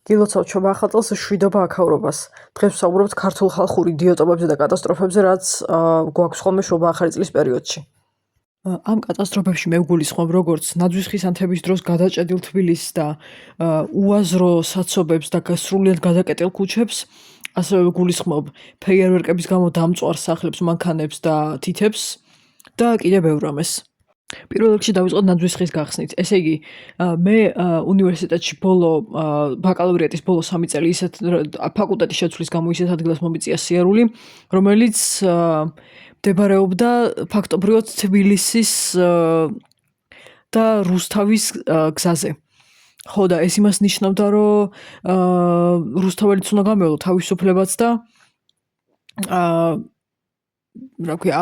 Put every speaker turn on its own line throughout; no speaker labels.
გილოცავთ შობა ახალ წელს შვიდობა აქაურობას. დღეს ვსაუბრობთ ქართულ ხალხურ იდიოტობებზე და კატასტროფებზე, რაც გვაქვს ხოლმე შობა ახალი წლის პერიოდში. ამ კატასტროფებში მე ვგულისხმობ როგორც ნაძვის ხის ანთების დროს გადაჭედილ თბილისს და უაზრო საცობებს და სრულიად გადაკეტილ ქუჩებს, ასევე ვგულისხმობ ფეიერვერკების გამო დამწვარ სახლებს, მანქანებს და თითებს და კიდევ ბევრ რამეს. პირველ რიგში დავიწყოთ ნაძვის ხის გახსნით. ესე იგი, მე უნივერსიტეტში ბაკალავრიატის ბოლო 3 წელი ისეთ ფაკულტეტის შეცვლის გამო ისეთ ადგილას მომიწია სიარული, რომელიც მდებარეობდა ფაქტობრივად თბილისის და რუსთავის გზაზე. ხო და ეს იმას ნიშნავდა, რომ რუსთაველიც უნდა გამევლო თავისუფლებაც და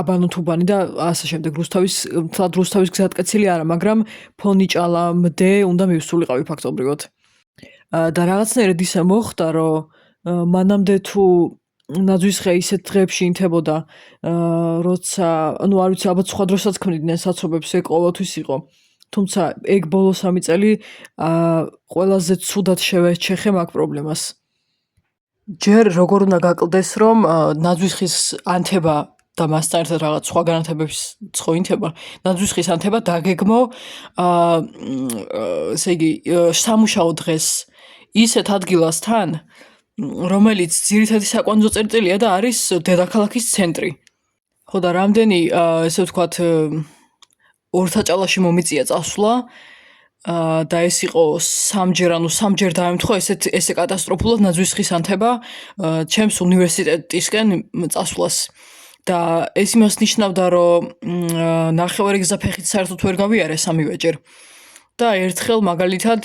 აბანო-თუბანი და ასე შემდეგ რუსთავის გზატკეცილი არა, მაგრამ ფონიჭალა, მდე უნდა მივსულიყავი ფაქტობრივად. და რაღაცნაირად ისე მოხდა, რომ მანამდე თუ ნაძვის ხე ისეთ დღეებში ინთებოდა, როცა, არ ვიცი, ალბათ სხვა დროსაც ქმნიდნენ საცობებს, ეგ ყოველთვის იყო. თუმცა ეგ ბოლო 3 წელი ყველაზე ცუდად შევეჩეხე მაგ პრობლემას. ჯერ როგორ უნდა გაკლდეს, რომ ნაძვის ხის ანთება და მასთან ერთად რაღაც სხვა განათებების ცხოინთება, ნაძვის ხის ანთება დაგეგმო, ესე იგი, სამუშაო დღეს ისეთ ადგილასთან, რომელიც ძირითადი საკვანძო წერტილია და არის დედაქალაქის ცენტრი. ხო და რამდენი, ესე ვთქვათ, ორთაჭალაში მომიწია წასვლა და ეს იყო სამჯერ დაემთხვა ესე კატასტროფულად ნაძვის ხის ანთება ჩემს უნივერსიტეტისკენ წასვლას. და ეს იმას ნიშნავდა, რომ ნახევარი გზა ფეხით საერთოდ ვერ გავიარე სამივეჯერ. და ერთხელ მაგალითად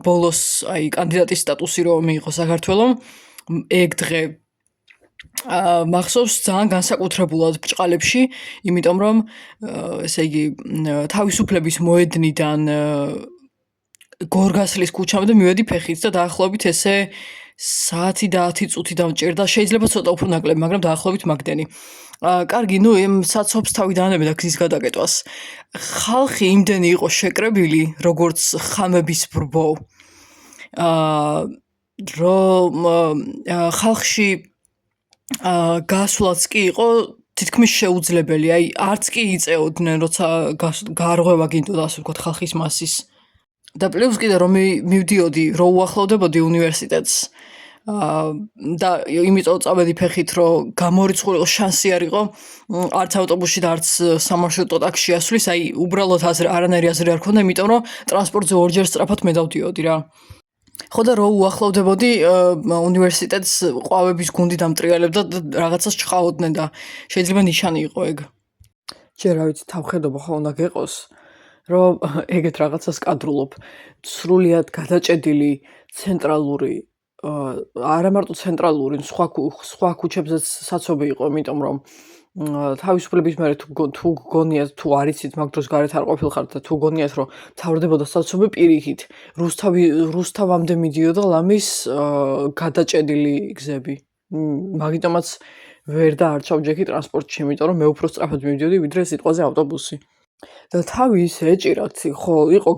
ბოლოს კანდიდატის სტატუსი რომ მიიღო საქართველომ, ეგ დღე მახსოვს ძალიან განსაკუთრებულად ბრჭყალებში, იმიტომ რომ ესე იგი თავისუფლების მოედნიდან გორგასლის ქუჩამდე მივედი ფეხით და დაახლოებით ესე საათი და 10 წუთი დამჭირდა, შეიძლება ცოტა უფრო ნაკლები, მაგრამ დაახლოებით მაგდენი. კარგი, იმ საცობს თავი დაანებდა გზის გადაკეტვას. ხალხი იმდენი იყო შეკრებილი, როგორც ხამების ბრბო. რომ ხალხში გასვლაც კი იყო თითქმის შეუძლებელი, არც კი იწეოდნენ, როცა გარღვევა გინდოდა, ასე ვთქვათ, ხალხის მასის. და პლუს კიდე რომ მივდიოდი, რომ უახლოვდებოდი უნივერსიტეტს და იმიტომ წავედი ფეხით, რომ გამორიცხულიყო შანსი არ იყო არც ავტობუსში და არც სამარშრუტო ტაქსში ასვლის, უბრალოდ არანაირი აზრი არ ქონდა, იმიტომ რომ ტრანსპორტზე ორჯერ სწრაფად მე დავდიოდი რა. ხო და რომ უახლოვდებოდი უნივერსიტეტს ყვავების გუნდი დამტრიალებდა და რაღაცას ჩყავოდნენ და შეიძლება ნიშანი იყო ეგ. ჯერ რა ვიცი, თავხედობა ხო უნდა გეყოს, რომ ეგეთ რაღაცას კადრულობ. სრულიად გადაჭედილი ცენტრალური, არა მარტო ცენტრალური, სხვა ქუჩებზეც საცობი იყო, იმიტომ რომ თავისუფლების მერე თუ გგონიათ, თუ არ იცით, მაგ დროს გარეთ არ ყოფილხართ და თუ გგონიათ, რომ თავრდებოდა საცობი პირიქით, რუსთავამდე მიდიოდა ლამის გადაჭედილი გზები. მაგიტომაც ვერ დაარჩავ ჯექი ტრანსპორტში, იმიტომ რომ მე უფრო სწრაფად მივდიოდი, ვიდრე სიტყვაზე ავტობუსი. და თავი ისე ეჭირათ, ხო, იყო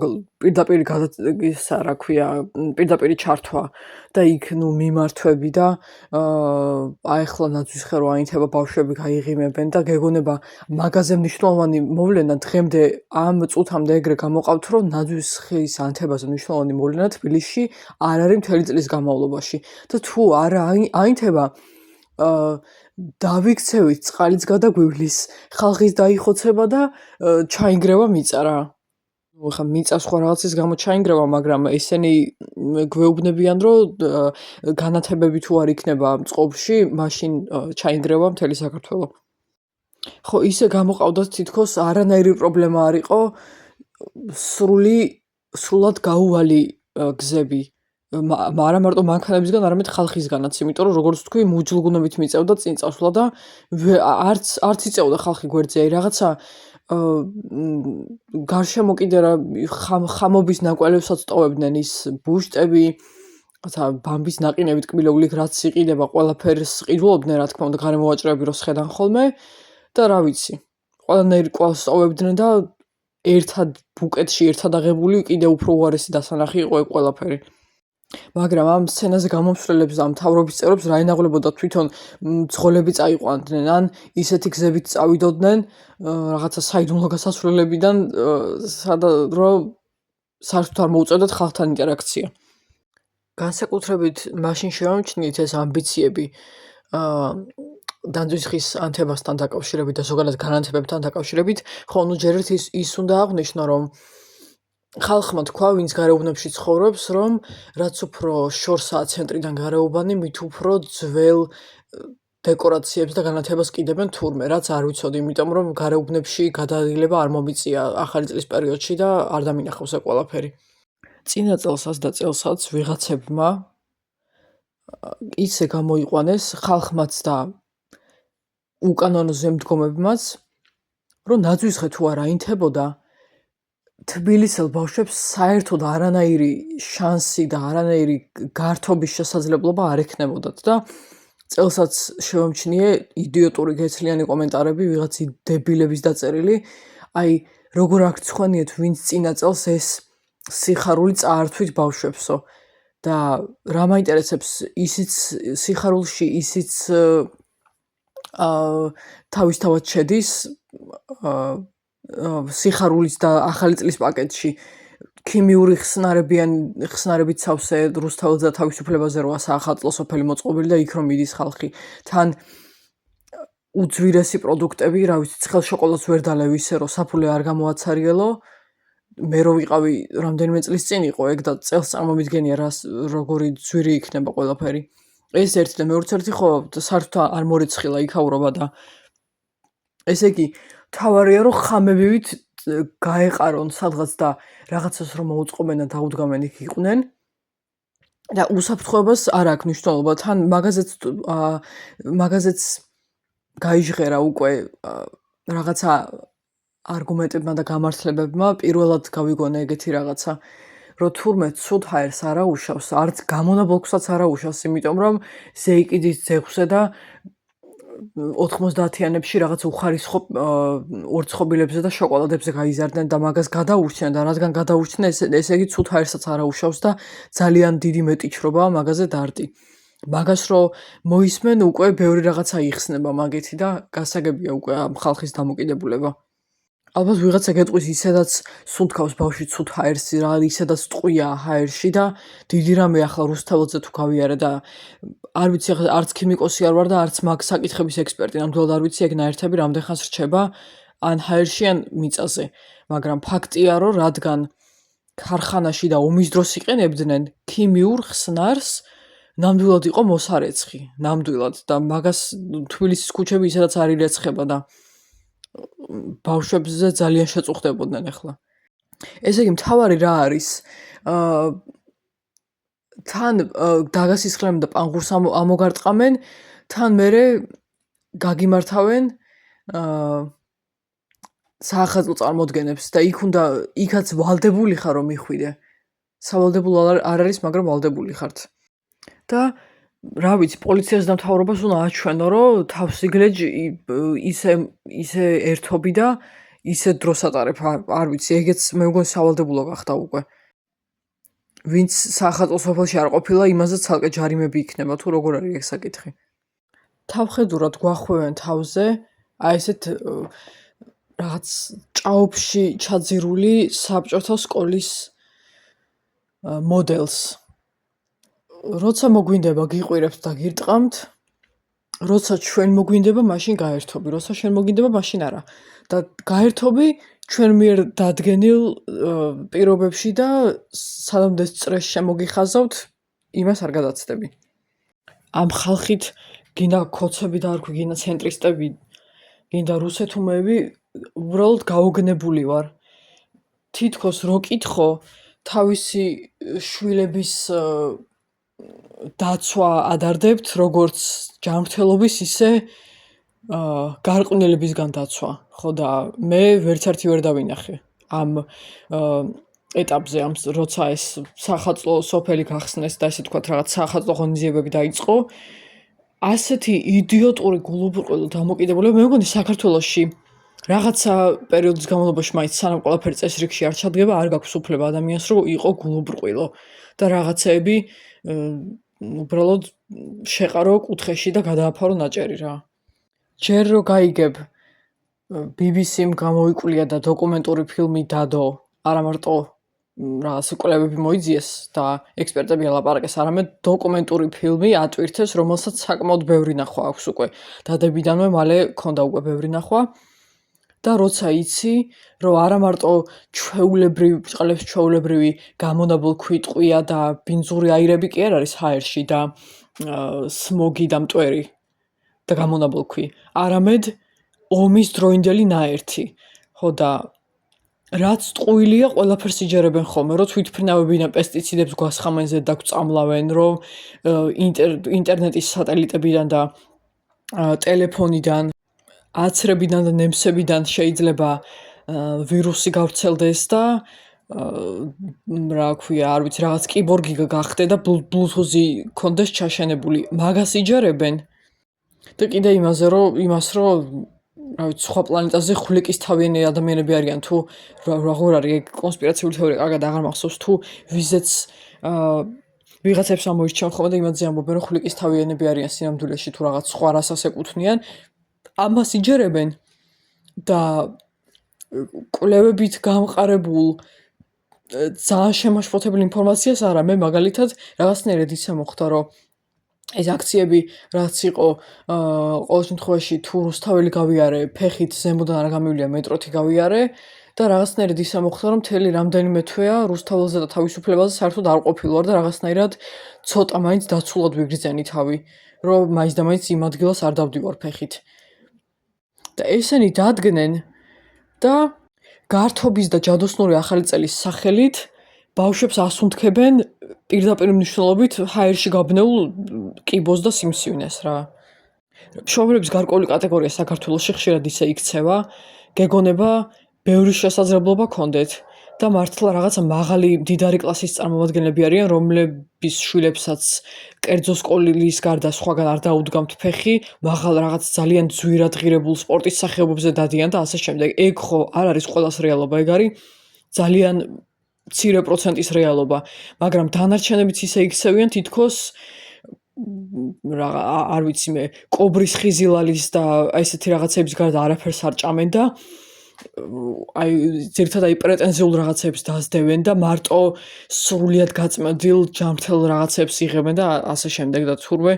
პირდაპირი ჩართვა და იქ მიმართვები და ახლა ნაძვის ხე რო აინთება, ბავშვები გაიღიმებენ და გეგონება მაგაზე მნიშვნელოვანი მოვლენა დღემდე ამ წუთამდე ეგრე გამოყავთ, რომ ნაძვის ხის ანთებაზე მნიშვნელოვანი მოვლენა თბილისში არ არის მთელი წლის განმავლობაში და თუ არა აინთება, დავიქცევით წყალიც გადაგვივლის, ხალხის დაიხოცება და ჩაინგრევა მიწა რა. ხა მიწა სხვა რაღაცის გამო ჩაინგრევა, მაგრამ ესენი გვეუბნებიან, რომ განათებები თუ არ იქნება წყობაში, მაშინ ჩაინგრევა მთელი საქართველო. ხო, ისე გამოყავდათ თითქოს არანაირი პრობლემა არ იყო, სრულად გაუვალი გზები. არა მარტო მანქანებისგან, არამედ ხალხისგანაც, იმიტომ რომ როგორც თქვი, მუჯლგუნობით მიწევდა წინ წასვლა და არც იწევდა ხალხი გვერდზე, რაღაცა გარშემო კიდე რა ხამობის ნაკვალევსაც ტოვებდნენ ის ბუშტები, ბამბის ნაყინებით კბილოვლით რაც იყიდება, ყველაფერს ყიდულობდნენ, რა თქმა უნდა, გარემოვაჭრეები რო სხედან ხოლმე და რა ვიცი, ყველანაირი კვალს ტოვებდნენ და ერთად ბუკეტში ერთად აღებული კიდე უფრო უარესი დასანახი იყო ეგ ყველაფერი. მაგრამ ამ სცენაზე გამომსვლელებს და მთავრობის წევრებს რა ენაღლებოდა თვითონ მძღოლები წაიყვანდნენ ან ისეთი გზებით წავიდოდნენ რაღაცა საიდუმლო გასასვლელებიდან რომ საერთოდ არ მოუწევდათ ხალხთან ინტერაქცია. განსაკუთრებით მაშინ შევამჩნიეთ ეს ამბიციები დანძვისხის ანთებასთან დაკავშირებით და ზოგადად განათებებთან დაკავშირებით, ხო, ნუ ჯერ ის უნდა აღნიშნო, რომ ხალხმა თქვა, ვინც გარეუბნებში ცხოვრობს, რომ რაც უფრო შორსაა ცენტრიდან გარეუბანი, მით უფრო ძველ დეკორაციებს და განათებას კიდებენ თურმე, რაც არ ვიცოდი, იმიტომ რომ გარეუბნებში გადაადგილება არ მომიწია ახალი წლის პერიოდში და არ დამინახავს ეს ყველაფერი. წინა წელსაც და წელსაც ვიღაცებმა ისე გამოიყვანეს ხალხმაც და უკანონო ზემდგომებმაც, რომ ნაძვისხე თუ არა ინთებოდა, თბილისელ ბავშვებს საერთოდ არანაირი შანსი და არანაირი გართობის შესაძლებლობა არ ექნებოდათ და წელსაც შევამჩნიე იდიოტური გეცლიანი კომენტარები ვიღაც დებილების დაწერილი, აი როგორ აქ ცხვენიეთ ვინც წინა წელს ეს სიხარული წაართვით ბავშვებსო და რა მაინტერესებს ისიც სიხარულში ისიც თავისთავად შედის სიხარულის და ახალი წლის პაკეტში ქიმიური ხსნარებით სავსე რუსთაველს და თავისუფლებაზე როა საახალწლო სოფელი მოწყობილი და იქ რომ მიდის ხალხი თან უძვირესი პროდუქტები, რა ვიცი, ცხელ შოკოლადს ვერ დალევ ისე რომ საფულე არ გამოაცარიელო. მე რო ვიყავი რამდენიმე წლის წინ იყო ეგ და წელს წარმომიდგენია როგორი ძვირი იქნება ყველაფერი. ეს ერთი და მეურც ერთი ხო საერთოდ არ მორიცხილა იქაურობა და ესე იგი თავარია რომ ხამებივით გაეყარონ სადღაც და რაღაცას რომ მოუწყობენ და დაუდგამენ იქ იყვნენ და უსაფრთხოებას არ აქვს მნიშვნელობა თან მაგაზეც გაიჟღერა უკვე რაღაცა არგუმენტებმა და გამართლებებმა პირველად გავიგონა ეგეთი რაღაცა რომ თურმე ცუდ ჰაერს არ აუშავს არც გამონაბოლქვსაც არ აუშავს იმიტომ რომ ზეიკიდის ძეხვზე და 90-იანებში რაღაც უხარისხო ორცხობილებზე და შოკოლადებზე გაიზარდნენ და მაგას გადაურჩნენ და რადგან გადაურჩნენ ესე იგი ცუდ ჰაერსაც არ აუშავს და ძალიან დიდი მეტიჩრობაა მაგაზე დარდი. მაგას რომ მოისმენ უკვე ბევრი რაღაცა იხსნება მაგეთი და გასაგებია უკვე ამ ხალხის დამოკიდებულება. ალბათ ვიღაცა გეტყვის ისედაც სუნთქავს ბავშვი ცუდ ჰაერს რა ისედაც ტყვია ჰაერში და დიდი რამე ახლა რუსთაველზე თუ გავიარე და არ ვიცი ახლა არც ქიმიკოსი არ ვარ და არც მაგ საკითხების ექსპერტი ნამდვილად არ ვიცი ეგ ნაერთები რამდენ ხანს რჩება ან ჰაერში ან მიწაზე მაგრამ ფაქტია რომ რადგან ქარხანაში და ომის დროს იყენებდნენ ქიმიურ ხსნარს ნამდვილად იყო მოსარეცხი ნამდვილად და მაგას თბილისის ქუჩები ისედაც არ ირეცხება და ბავშვებზე ძალიან შეწუხდებოდნენ ახლა. ესე იგი მთავარი რა არის? თან დაგასისხლენ და პანგურს ამოგარტყამენ, თან მერე გაგიმართავენ საახალწლო წარმოდგენებს და იქაც ვალდებული ხარ რომ მიხვიდე. სავალდებულო არ არის, მაგრამ ვალდებული ხართ. და რა ვიცი, პოლიციას და მთავრობას უნდა აჩვენო, რომ თავსიგლეჯ ისე ერთობი და ისე დროს ატარებ, არ ვიცი, ეგეც მე მგონი სავალდებულო გახდა უკვე. ვინც საახალწლო სოფელში არ ყოფილა, იმაზე ცალკე ჯარიმები იქნება, თუ როგორ არის ეგ საკითხი. თავხედურად გვახვევენ თავზე, აი ესეთ რაღაც ჭაობში ჩაძირული საბჭოთა სკოლის მოდელს. როცა მოგვინდება გიყვირებთ და გირტყამთ, როცა ჩვენ მოგვინდება, მაშინ გაერთობი, როცა შენ მოგვინდება, მაშინ არა. და გაერთობი ჩვენ მიერ დადგენილ პირობებში და სანამ წრეს შემოგიხაზავთ, იმას არ გადაცდები. ამ ხალხით გინდა ქოცები დაარქვი, გინდა ცენტრისტები, გინდა რუსეთუმეები, უბრალოდ გაოგნებული ვარ. თითქოს რო კითხო, თავისი შვილების დაცვა ადარდებთ, როგორც ჯანმრთელობის, ისე გარყვნილებისგან დაცვა. ხო და მე ვერცერთი ვერ დავინახე ამ ეტაპზე, როცა ეს საახალწლო სოფელი გახსნეს და ესე თქვათ რაღაც საახალწლო ღონისძიებები დაიწყო, ასეთი იდიოტური გულუბრყვილო დამოკიდებულება მე მგონი საქართველოში რაღაცა პერიოდის განმავლობაში მაინც სანამ ყველაფერი წესრიგში არ ჩადგება, არ გაქვს უფლება ადამიანს რომ იყო გულუბრყვილო. და რაღაცეები უბრალოდ შეყარო კუთხეში და გადააფარო ნაჭერი რა. ჯერ რო გაიგებ BBC-მ გამოიკვლია და დოკუმენტური ფილმი დადო, არა მარტო რაღაც კვლევები მოიძიეს და ექსპერტები ელაპარაკეს, არამედ დოკუმენტური ფილმი ატვირთეს, რომელსაც საკმაოდ ბევრი ნახვა აქვს უკვე. დადებიდანვე მალე ქონდა უკვე ბევრი ნახვა. და როცა იცი, რომ არა მარტო ბრწყლებს ჩვეულებრივი გამონაბოლ ქვიტყვია და ბინძური აირები კი არ არის ჰაერში და სმოგი და მტვერი და გამონაბოლქვი, არამედ ომის დროინდელი ნაერთი. ხო და რაც ტყუილია, ყველაფერს იჯერებენ ხოლმე, რომ თვითმფრინავებიდან პესტიციდებს გვასხამენ ზედ და გვწამლავენ, რომ ინტერნეტის სატელიტებიდან და ტელეფონიდან, აცრებიდან და ნემსებიდან შეიძლება ვირუსი გავრცელდეს და რა ქვია, არ ვიცი, რაღაც კიბორგი გახდე და ბლუთუზი კონდეს ჩაშენებული. მაგას იჯერებენ. და კიდე იმას რომ რა ვიცი, სხვა პლანეტაზე ხვლიკის თავიანი ადამიანები არიან თუ როგორ არის ეგ კონსპირაციული თეორია, კარგად აღარ მახსოვს, თუ ვიზეც ვიღაცებს ამოირჩევენ ხოლმე და იმაზე ამბობენ, რომ ხვლიკის თავიანები არიან სინამდვილეში თუ რაღაც სხვა რასას ეკუთვნიან. ამას იჯერებენ და კვლევებით გამყარებულ ძალიან შემაშფოთებელ ინფორმაციას არა, მე მაგალითად რაღაცნაირად ისე მოხდა, რომ ეს აქციები რაც იყო ყოველ შემთხვევაში თუ რუსთაველი გავიარე, ფეხით ზემოდან არ გამივლია, მეტროთი გავიარე და რაღაცნაირად ისე მოხდა, რომ მთელი რამდენიმე თვეა რუსთაველზე და თავისუფლებაზე საერთოდ არ ყოფილვარ და რაღაცნაირად ცოტა მაინც დაცულად ვიგრძენი თავი, რომ მაინც და მაინც იმ ადგილას არ დავდივარ ფეხით. და ესენი დადგნენ და გართობის და ჯადოსნური ახალი წელის სახელით ბავშვებს ასუნთქებენ პირდაპირ მნიშვნელობით ჰაერში გაბნეულ კიბოს და სიმსივნეს რა. მშობლების გარკვეული კატეგორია საქართველოში ხშირად ისე იქცევა, გეგონება ბევრი შესაძლებლობა ქონდეთ და მართლა რაღაცა მაღალი მდიდარი კლასის წარმომადგენლები არიან, რომლების შვილებსაც კერძო სკოლის გარდა სხვაგან არ დაუდგამთ ფეხი, მაღალ რაღაც ძალიან ძვირად ღირებულ სპორტის სახეობებზე დადიან და ასე შემდეგ. ეგ ხო არ არის ყველას რეალობა, ეგ არის ძალიან მცირე პროცენტის რეალობა, მაგრამ დანარჩენებიც ისე იქცევიან თითქოს არ ვიცი მე, კობრის ხიზილალის და ესეთი რაღაცების გარდა არაფერს არ ჭამენ და ძირითადად პრეტენზიულ რაღაცებს დასდევენ და მარტო სრულიად გაწმენდილ ჯანმრთელ რაღაცებს იღებენ და ასე შემდეგ და თურმე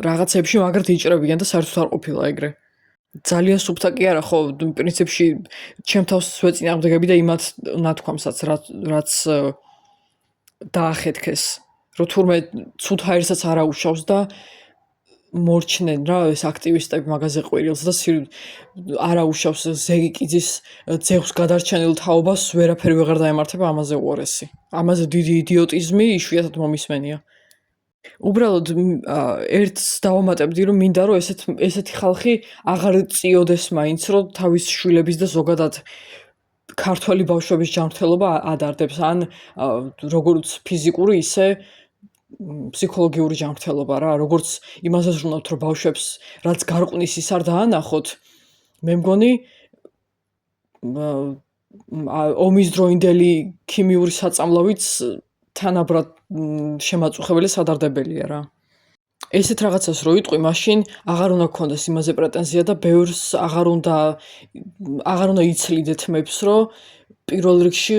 რაღაცებში მაგრად იჭრებიან და საერთოდ არ ყოფილა ეგრე. ძალიან სუფთა კი არა ხო, პრინციპში ჩემ თავს ვეწინააღმდეგები და იმათ ნათქვამსაც რაც დაახეთქეს, რომ თურმე ცუდ ჰაერსაც არ აუშავს და მორჩნენ რა ეს აქტივისტები მაგაზე ყვირილს და არ აუშავს ზეგიკიძის ძეღს გადარჩენილ თაობას ვერაფერი ვეღარ დაემართება ამაზე უარესი. ამაზე დიდი იდიოტიზმი იშვიათად მომისმენია. უბრალოდ ერთს დავამატებდი, რომ მინდა რომ ესეთი ხალხი აღარ წიოდეს მაინც, რომ თავის შვილების და ზოგადად ქართველი ბავშვების ჯანმრთელობა ადარდებს, ან როგორც ფიზიკური, ისე ფსიქოლოგიური ჯანმრთელობა რა, როგორც იმასაც ვუნავთ, რომ ბავშვებს რაც გარყვნის ის არ დაანახოთ, მე მგონი ომის დროინდელი ქიმიური საწამლავიც თანაბრად შემაწუხებელი სადარდებელია რა. ესეთ რაღაცას რო იტყვი, მაშინ აღარ უნდა გქონდეს იმაზე პრეტენზია და ბევრს აღარ უნდა იცლიდეთ მებს, რომ პირველ რიგში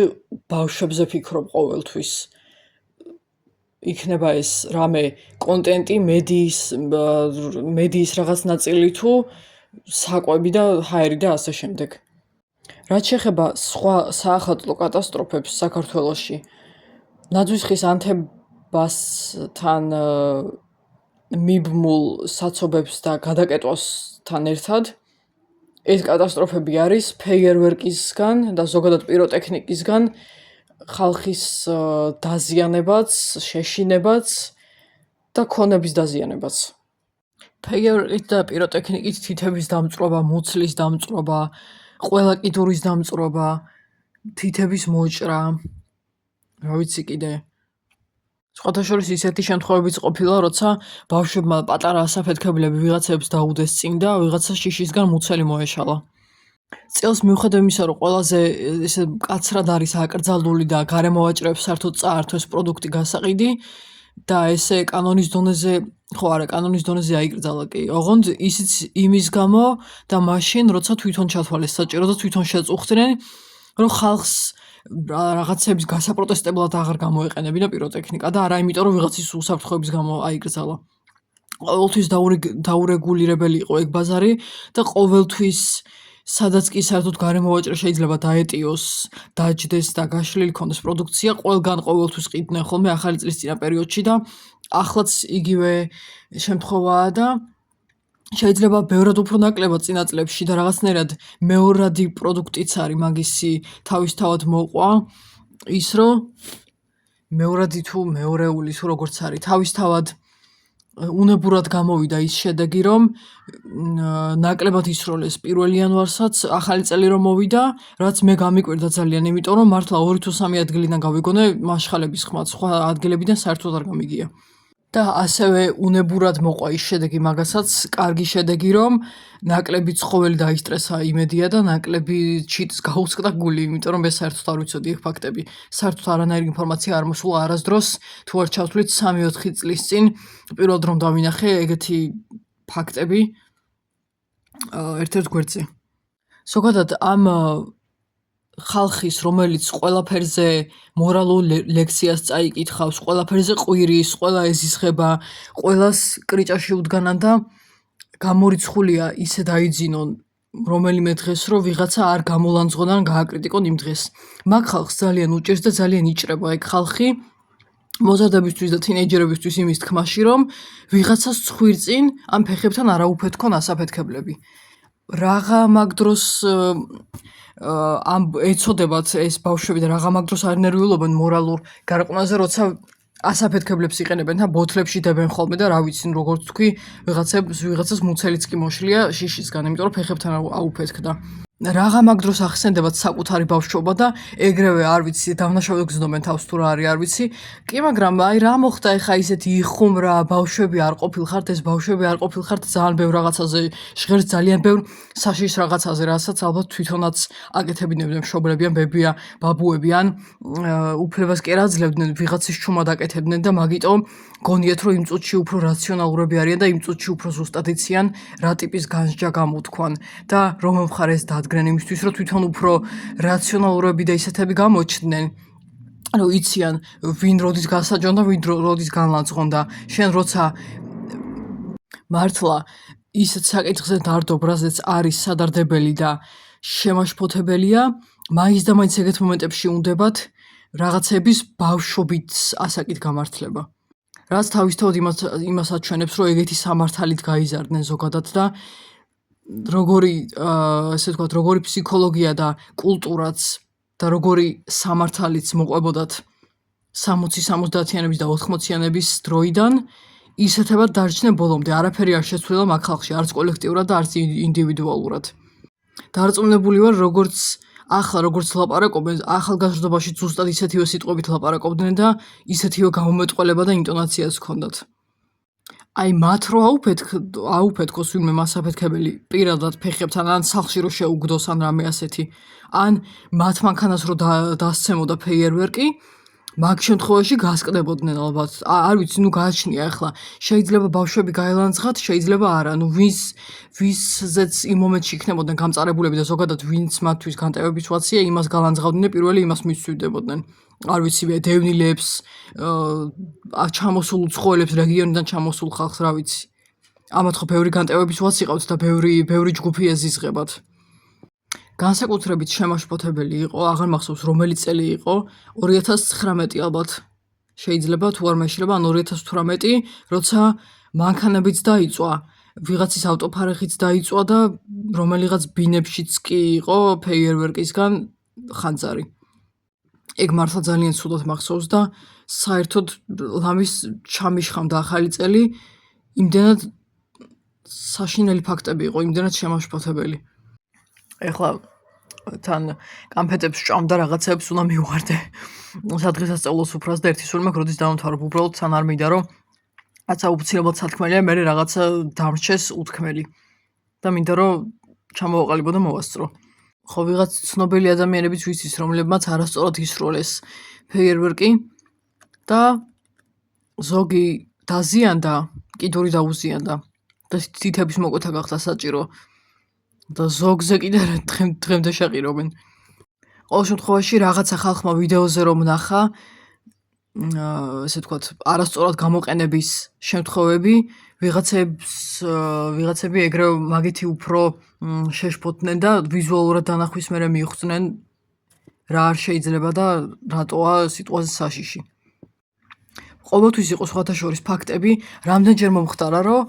ბავშვებზე ფიქრობ ყოველთვის. იქნება ეს რამე კონტენტი, მედიის რაღაც ნაწილი თუ საკვები და ჰაერი და ასე შემდეგ. რაც შეეხება სხვა საახალწლო კატასტროფებს საქართველოში, ნაძვისხის ანთებასთან მიბმულ საცობებს და გადაკეტვასთან ერთად ეს კატასტროფები არის ფეიერვერკისგან და ზოგადად პიროტექნიკისგან ხალხის დაზიანებაც, შეშინებაც და ქონების დაზიანებაც. ფეიერვერკით და პიროტექნიკით თითების დამწვრობა, მუცლის დამწვრობა, ყველა კიდურის დამწვრობა, თითების მოჭრა, რა ვიცი კიდე. სხვათა შორის ისეთი შემთხვევებიც ყოფილა, როცა ბავშვებმა პატარა ასაფეთქებლები ვიღაცებს დაუდეს წინ და ვიღაცა შიშისგან მუცელი მოეშალა. წელს მიუხედავად იმისა, რომ ყველაზე ესე მკაცრად არის აკრძალული და გარემო ვაჭრებს საერთოდ წაართვეს პროდუქტი გასაყიდი და ესე კანონის დონეზე ხო არა კანონის დონეზე აიკრძალა კი. ოღონდ ისიც იმის გამო და მაშინ როცა თვითონ ჩათვალეს საჭირო და თვითონ შეწუხდნენ, რომ ხალხს რაღაცების გასაპროტესტებლად აღარ გამოეყენებინა პიროტექნიკა და არა იმიტომ რომ ვიღაცის უსაფრთხოების გამო აიკრძალა. ყოველთვის დაურეგულირებელი იყო ეგ ბაზარი და ყოველთვის სადაც კი საერთოდ გარემო ვაჭრე შეიძლება დაეტიოს, დაჯდეს და გაშლილი ქონდეს პროდუქცია, ყველგან ყოველთვის ყიდნენ ხოლმე ახალი წლის წინა პერიოდში და ახლაც იგივე შემთხვევაა და შეიძლება ბევრად უფრო ნაკლებად წინა წლებში და რაღაცნაირად მეორადი პროდუქტიც არის მაგისი თავისთავად მოყვა ის რომ მეორადი თუ მეორეული თუ როგორც არის თავისთავად უნებურად გამოვიდა ის შედეგი რომ ნაკლებად ისროლეს 1 იანვარსაც ახალი წელი რომ მოვიდა რაც მე გამიკვირდა ძალიან იმიტომ რომ მართლა 2 თუ 3 ადგილიდან გავიგონე მაშხალების ხმა სხვა ადგილებიდან საერთოდ არ გამიგია და ასევე უნებურად მოყვა ის შედეგი მაგასაც კარგი შედეგი რომ ნაკლები ცხოველი დაისტრესა იმედია და ნაკლები ჩიტს გაუწყდა გული იმიტომ რომ მე საერთოდ არ ვიცოდი ეგ ფაქტები საერთოდ არანაირი ინფორმაცია არ მოსულა არასდროს თუ არ ჩავთვლით 3-4 წლის წინ პირველად რომ დავინახე ეგეთი ფაქტები ერთ-ერთ გვერდზე ზოგადად ამ ხალხის რომელიც ყველაფერზე მორალურ ლექციას წაიკითხავს ყველაფერზე ყვირის ყველა ეზიზღება ყველას კრიჭაში უდგანან და გამორიცხულია ისე დაიძინონ რომელიმე დღეს რომ ვიღაცა არ გამოლანძღონან გააკრიტიკონ იმ დღეს მაგ ხალხს ძალიან უჭერს და ძალიან იჭრება ეგ ხალხი მოზარდებისთვის და თინეიჯერებისთვის იმის თქმაში რომ ვიღაცას ცხვირწინ ამ ფეხებთან არ აუფეთქონ ასაფეთქებლები რაღა მაგ დროს ამ ეცოდებათ ეს ბავშვები და რაღა მაგ დროს არ ნერვიულობენ მორალურ გარყვნაზე როცა ასაფეთქებლებს იყენებენ და ბოთლებში დებენ ხოლმე და რა ვიცი როგორც თქვი ვიღაცას მუცელიც კი მოშლია შიშისგან იმიტომ რომ ფეხებთან აუფეთქდა რაღა მაგ დროს ახსენდებათ საკუთარი ბავშვობა და ეგრევე არ ვიცი დავნაშავედ გზნობენ თავს თუ რა არის არ ვიცი კი მაგრამ აი რა მოხდა ეხა ისეთი იხუმრა ბავშვები არ ყოფილხართ ეს ბავშვები არ ყოფილხართ ძალიან ბევრ რაღაცაზე ჟღერს ძალიან ბევრ საშიშ რაღაცაზე რასაც ალბათ თვითონაც აკეთებინებდნენ მშობლები ან ბებია ბაბუები ან უფლებას კი არ აძლევდნენ ვიღაცის ჩუმად აკეთებდნენ და მაგიტომ გონიათ რომ იმ წუთში უფრო რაციონალურები არიან და იმ წუთში უფრო ზუსტად იციან რა ტიპის განსჯა გამოთქვან და რომ მხარეს დადგნენ იმისთვის რომ თვითონ უფრო რაციონალურები და ისეთები გამოჩნდნენ რომ იციან ვინ როდის გასაჯონ და ვინ როდის განლანძღონ და შენ როცა მართლა ისეთ საკითხზე დარდობ რაზეც არის სადარდებელი და შემაშფოთებელია მაინც და მაინც ეგეთ მომენტებში უნდებათ რაღაცების ბავშვობით ასაკით გამართლება რაც თავისთავად იმას აჩვენებს რომ ეგეთი სამართალით გაიზარდნენ ზოგადად და როგორი ესე ვთქვათ როგორი ფსიქოლოგია და კულტურაც და როგორი სამართალიც მოყვებოდათ 60-70-იანების და 80-იანების დროიდან ისეთებად დარჩნენ ბოლომდე არაფერი არ შეცვლილა მაგ ხალხში არც კოლექტიურად და არც ინდივიდუალურად დარწმუნებული ვარ როგორც ლაპარაკობენ ახალგაზრდობაში ზუსტად ისეთივე სიტყვებით ლაპარაკობდნენ და ისეთივე გამომეტყველება და ინტონაციაც ჰქონდათ აი მათ რო აუფეთქოს ვინმე მასაფეთქებელი პირადად ფეხებთან ან სახლში რო შეუგდოს ან რამე ასეთი ან მათ მანქანას რო დასცემოდა ფეიერვერკი მაგ შემთხვევაში გასკდებოდნენ ალბათ არ ვიცი ნუ გააჩნია ახლა შეიძლება ბავშვები გაელანძღათ შეიძლება არა ნუ ვისზეც იმ მომენტში იქნებოდნენ გამწარებულები და ზოგადად ვინც მათთვის განტევების ვაცია იმას გალანძღავდნენ პირველი იმას მისცვივდებოდნენ არ ვიცი დევნილებს ჩამოსულ უცხოელებს რეგიონიდან ჩამოსულ ხალხს რა ვიცი ამათ ხო ბევრი განტევების ვაც იყავთ და ბევრი ჯგუფი ეზიზღებათ განსაკუთრებით შემაშფოთებელი იყო აღარ მახსოვს რომელი წელი იყო 2019 ალბათ შეიძლება თუ არ მეშლება ან 2018 როცა მანქანებიც დაიწვა ვიღაცის ავტოფარეხიც დაიწვა და რომელიღაც ბინებშიც კი იყო ფეიერვერკისგან ხანძარი ეგ მართლა ძალიან ცუდად მახსოვს და საერთოდ ლამის ჩამიშხამდა ახალი წელი იმდენად საშინელი ფაქტები იყო იმდენად შემაშფოთებელი ეხლა თან კამფეტებს ჭამდა რაღაცებს უნდა მივღარდე სადღესასწაულოს უფრას და ერთი სული მაქვს როდის დავამთავრებ უბრალოდ თან არ მინდა რომ რაცა უცილებლად სათქმელია მე რაღაცა დამრჩეს უთქმელი და მინდა რომ ჩამოვაყალიბო და მოვასწრო ხო ვიღაც ცნობილი ადამიანებიც ვიცის, რომლებმაც არასწორად ისროლეს ფეიერვერკი და ზოგი დაზიანდა, კიდური დაუზიანდა და თითების მოკვეთა გახდა საჭირო და ზოგზე კიდე დღემდე შეყირობენ. ყოველ შემთხვევაში რაღაცა ხალხმა ვიდეოზე რომ ნახა, ესე ვთქვათ, არასწორად გამოყენების შემთხვევები, ვიღაცები ეგრევე მაგითი უფრო შეშფოთდნენ და ვიზუალურად დანახვის მერე მიხვდნენ რა არ შეიძლება და რატოა სიტყვაზე საშიში. ყოველთვის იყო სხვათა შორის ფაქტები, რამდენჯერ მომხდარა, რომ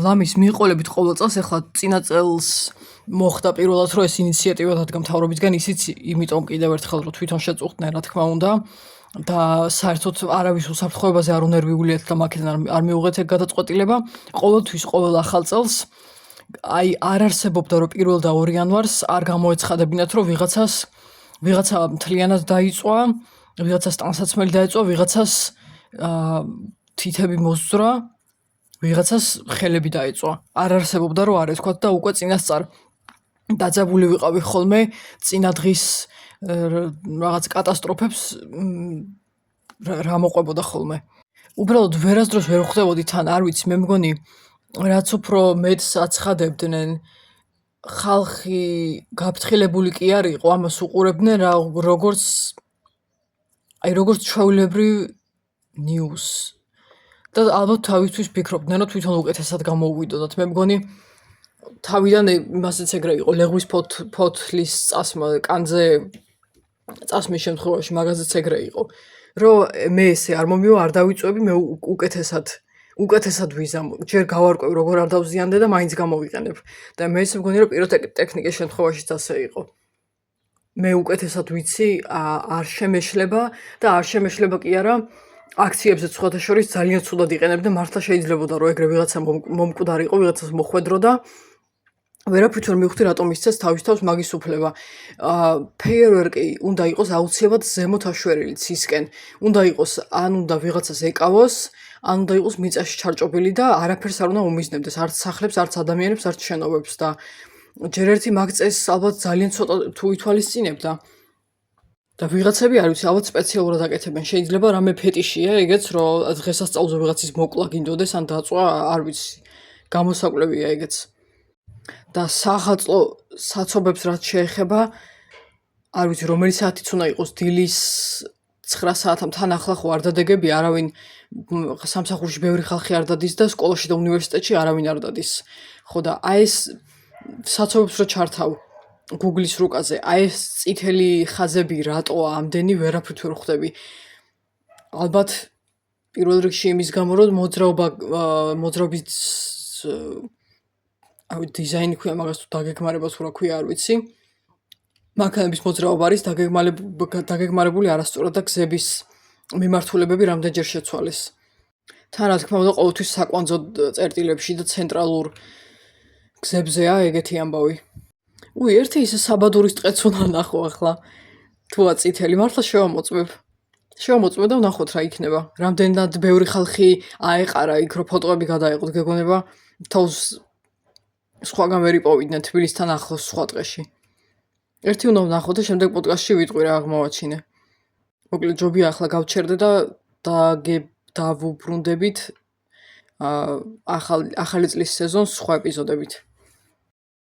ლამის მიყოლებით ყოველ წელს, ეხლა წინა წელს მოხდა პირველად, რომ ეს ინიციატივა დადგა მთავრობისგან, ისიც იმიტომ კიდევ ერთხელ რომ თვითონ შეწუხდნენ, რა თქმა უნდა, და საერთოდ არავის უსაფრთხოებაზე არ უნერვიულიათ და მაქედან არ მიუღეთ ეგ გადაწყვეტილება. ყოველთვის ყოველ ახალ წელს აი არ არსებობდა რომ 1 და 2 იანვარს არ გამოეცხადებინათ რომ ვიღაცა მთლიანად დაიწვა, ვიღაცას ტანსაცმელი დაეწვა, ვიღაცას თითები მოსძრა, ვიღაცას ხელები დაეწვა. არ არსებობდა რომ არ ეთქვათ და უკვე წინასწარ დაძაბული ვიყავი ხოლმე წინა დღის რაღაც კატასტროფებს რა მოყვებოდა ხოლმე. უბრალოდ ვერასდროს ვერ ხვდებოდი თან, არ ვიცი, მე მგონი რაც უფრო მეტს აცხადებდნენ, ხალხი გაფრთხილებული კი არ იყო, ამას უყურებდნენ როგორც ჩვეულებრივ ნიუს. და ალბათ თავისთვის ფიქრობდნენ, რომ თვითონ უკეთესად გამოუვიდოდათ. მე მგონი თავიდან იმასაც ეგრე იყო, ლეღვის ფოთლის წასმა კანზე წასმის შემთხვევაში მაგაზეც ეგრე იყო, რომ მე ესე არ მომივა, არ დავიწვევი, მე უკეთესად ვიზამ, ჯერ გავარკვევ როგორ არ დავზიანდე და მაინც გამოვიყენებ. და მე ესე მგონი, რომ პიროტექნიკის შემთხვევაშიც ასე იყო. მე უკეთესად ვიცი, არ შემეშლება და არ შემეშლება კი არა, აქციებზე სხვათა შორის ძალიან ცუდად იყენებ და მართლა შეიძლებოდა რომ ეგრე ვიღაცა მომკვდარიყო, ვიღაცას მოხვედრო და ვერაფრით ვერ მივხვდი რატომ ისცეს თავის თავს მაგის უფლება. ფეიერვერკი უნდა იყოს აუცილებლად ზემოთ აშვერილი ცისკენ. უნდა იყოს ან უნდა ვიღაცას ეკავოს, ან უნდა იყოს მიწაში ჩარჭობილი და არაფერს არ უნდა უმიზნებდეს, არც სახლებს, არც ადამიანებს, არც შენობებს და ჯერ ერთი მაგ წესს ალბათ ძალიან ცოტა თუ ითვალისწინებდა. და ვიღაცები არ ვიცი, ალბათ სპეციალურად აკეთებენ. შეიძლება რამე ფეტიშია ეგეც, რომ დღესასწაულზე ვიღაცის მოკლა გინდოდეს ან დაწვა, არ ვიცი. გამოსაკვლევია ეგეც. და სახალხო საცობებს რაც შეეხება, არ ვიცი, რომელი საათიც უნდა იყოს, დილის 9 საათამდე ახლა ხო არ დადეგები, არავინ სამსახურში ბევრი ხალხი არ დადის და სკოლაში და უნივერსიტეტში არავინ არ დადის. ხო და აი ეს საცობებს რო ჩართავ Google-ის რუკაზე, აი ეს წითელი ხაზები რატოა ამდენი, ვერაფრით ვერ ხვდები. ალბათ პირველ რიგში იმის გამო, რომ მოძრაობის დიზაინი ქვია მაგას თუ დაგეგმარება თუ რა ქვია, არ ვიცი. მანქანების მოძრაობა არის დაგეგმარებული არასწორად და გზების მიმართულებები რამდენჯერ შეცვალეს. თან რა თქმა უნდა, ყოველთვის საკვანძო წერტილებში და ცენტრალურ გზებზეა ეგეთი ამბავი. ერთი ისე საბადურის ტყეც უნდა ნახო ახლა. თუა წითელი, მართლა შევამოწმებ და ვნახოთ რა იქნება. რამდენად ბევრი ხალხი აეყარა იქ, რომ ფოტოები გადაეყოთ, გეგონება თავს სხვაგან ვერ იპოვიდნენ თბილისთან ახლოს სხვა ტყეში. ერთი უნდა ვნახოთ და შემდეგ პოდკასტში ვიტყვი რა აღმოვაჩინე. მოკლედ ჯობია ახლა გავჩერდე და დავუბრუნდებით ახალი წლის სეზონს სხვა ეპიზოდებით.